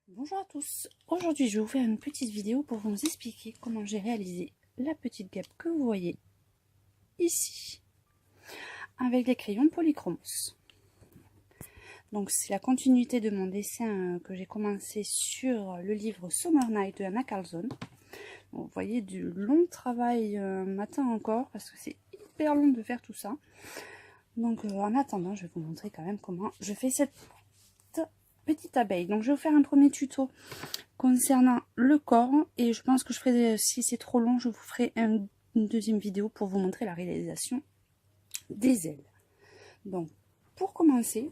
Bonjour à tous, aujourd'hui je vais vous faire une petite vidéo pour vous expliquer comment j'ai réalisé la petite guêpe que vous voyez ici avec les crayons Polychromos. Donc c'est la continuité de mon dessin que j'ai commencé sur le livre Summer Night de Anna Carlson. Vous voyez du long travail matin encore parce que c'est hyper long de faire tout ça. Donc en attendant je vais vous montrer quand même comment je fais cette petite abeille. Donc je vais vous faire un premier tuto concernant le corps et je pense que je ferai, si c'est trop long, je vous ferai une deuxième vidéo pour vous montrer la réalisation des ailes. Donc pour commencer,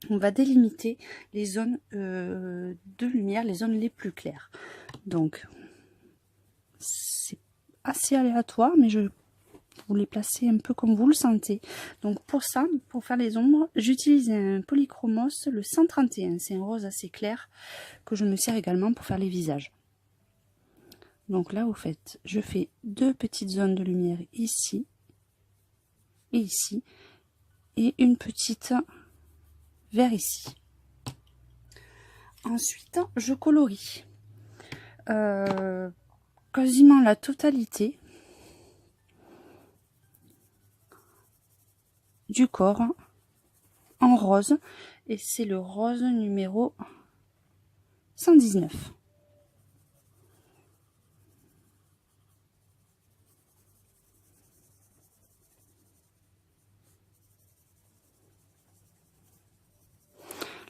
on va délimiter les zones de lumière, les zones les plus claires. Donc c'est assez aléatoire, mais je vous les placer un peu comme vous le sentez. Donc pour ça, pour faire les ombres, j'utilise un Polychromos, le 131. C'est un rose assez clair que je me sers également pour faire les visages. Donc là, au fait, je fais deux petites zones de lumière ici et ici, et une petite vers ici. Ensuite, je colorie quasiment la totalité du corps en rose, et c'est le rose numéro 119.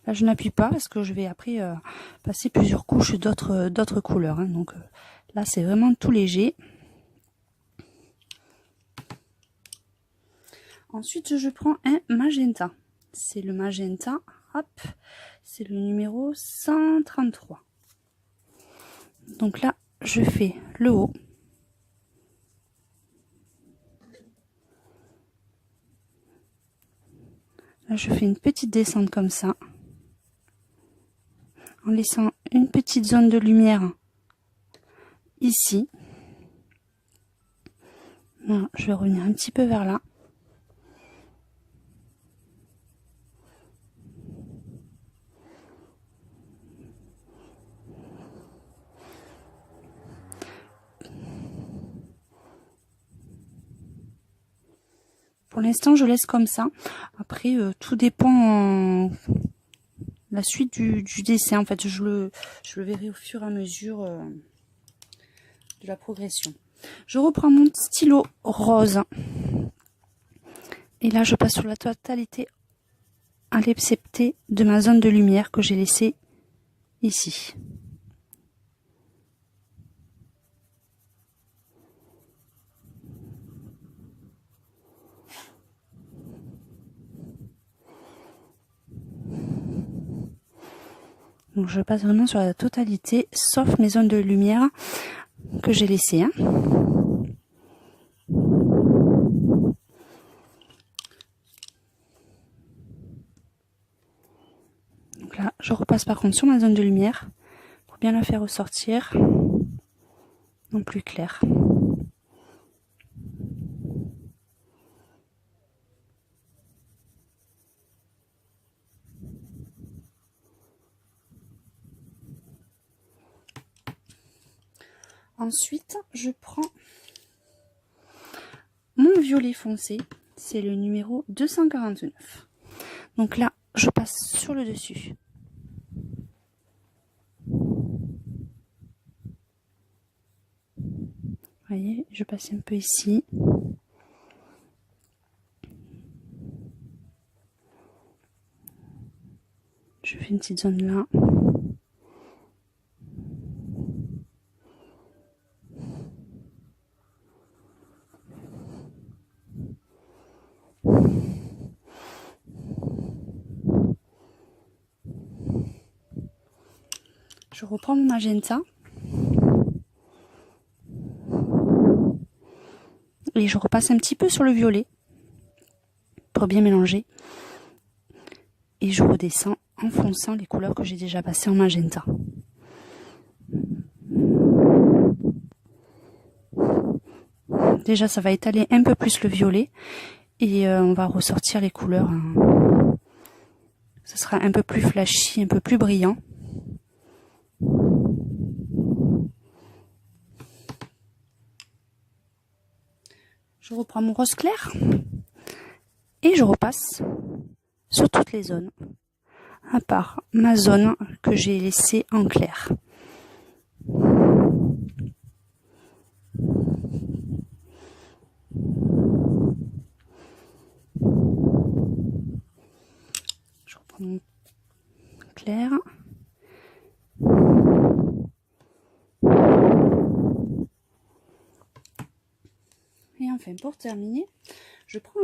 Là, je n'appuie pas parce que je vais après passer plusieurs couches d'autres couleurs. Donc là, c'est vraiment tout léger. Ensuite, je prends un magenta. C'est le magenta, hop, c'est le numéro 133. Donc là, je fais le haut. Là, je fais une petite descente comme ça, en laissant une petite zone de lumière ici. Là, je vais revenir un petit peu vers là. Pour l'instant, je laisse comme ça. Après, tout dépend la suite du dessin. En fait, je le verrai au fur et à mesure de la progression. Je reprends mon stylo rose. Et là, je passe sur la totalité à l'excepté de ma zone de lumière que j'ai laissée ici. Donc je passe vraiment sur la totalité, sauf mes zones de lumière que j'ai laissées. Donc là, je repasse par contre sur ma zone de lumière pour bien la faire ressortir en plus clair. Ensuite, je prends mon violet foncé, c'est le numéro 249. Donc là, je passe sur le dessus. Vous voyez, je passe un peu ici. Je fais une petite zone là. Je reprends mon magenta. Et je repasse un petit peu sur le violet pour bien mélanger. Et je redescends en fonçant les couleurs que j'ai déjà passées en magenta. Déjà, ça va étaler un peu plus le violet et on va ressortir les couleurs. Ça sera un peu plus flashy, un peu plus brillant. Je reprends mon rose clair et je repasse sur toutes les zones, à part ma zone que j'ai laissée en clair. Je reprends mon clair. Et enfin, pour terminer, je prends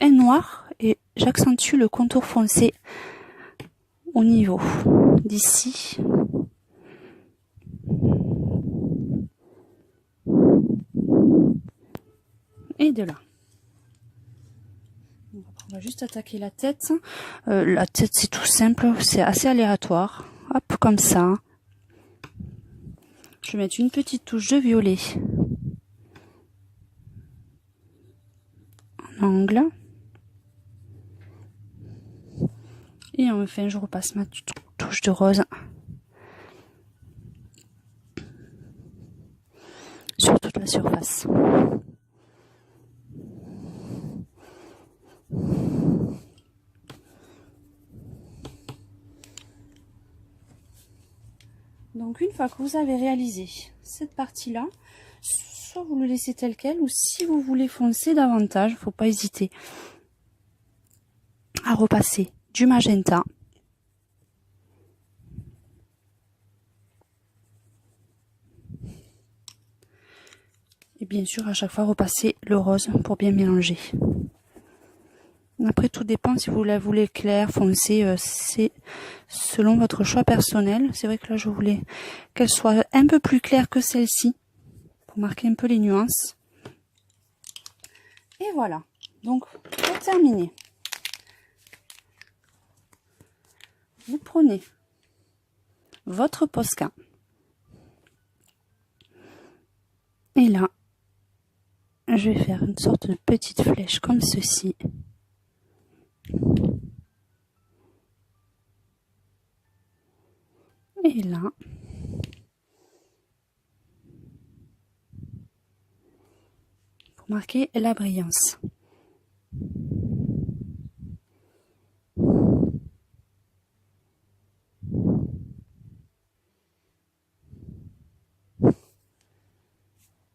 un noir et j'accentue le contour foncé au niveau d'ici. Et de là. On va juste attaquer la tête. La tête, c'est tout simple, c'est assez aléatoire. Hop, comme ça. Je vais mettre une petite touche de violet en angle. Et enfin, je repasse ma touche de rose sur toute la surface. Donc une fois que vous avez réalisé cette partie-là, soit vous le laissez tel quel, ou si vous voulez foncer davantage, il ne faut pas hésiter à repasser du magenta. Et bien sûr, à chaque fois, repasser le rose pour bien mélanger. Après, tout dépend si vous la voulez claire, foncée, c'est selon votre choix personnel. C'est vrai que là, je voulais qu'elle soit un peu plus claire que celle-ci, pour marquer un peu les nuances. Et voilà. Donc, pour terminer, vous prenez votre Posca. Et là, je vais faire une sorte de petite flèche comme ceci. Et là, pour marquer la brillance.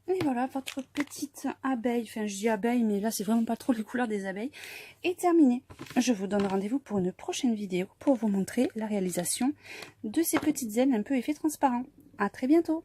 Et voilà, votre petite abeille, enfin je dis abeille, mais là c'est vraiment pas trop les couleurs des abeilles, est terminée. Je vous donne rendez-vous pour une prochaine vidéo pour vous montrer la réalisation de ces petites ailes un peu effet transparent. À très bientôt.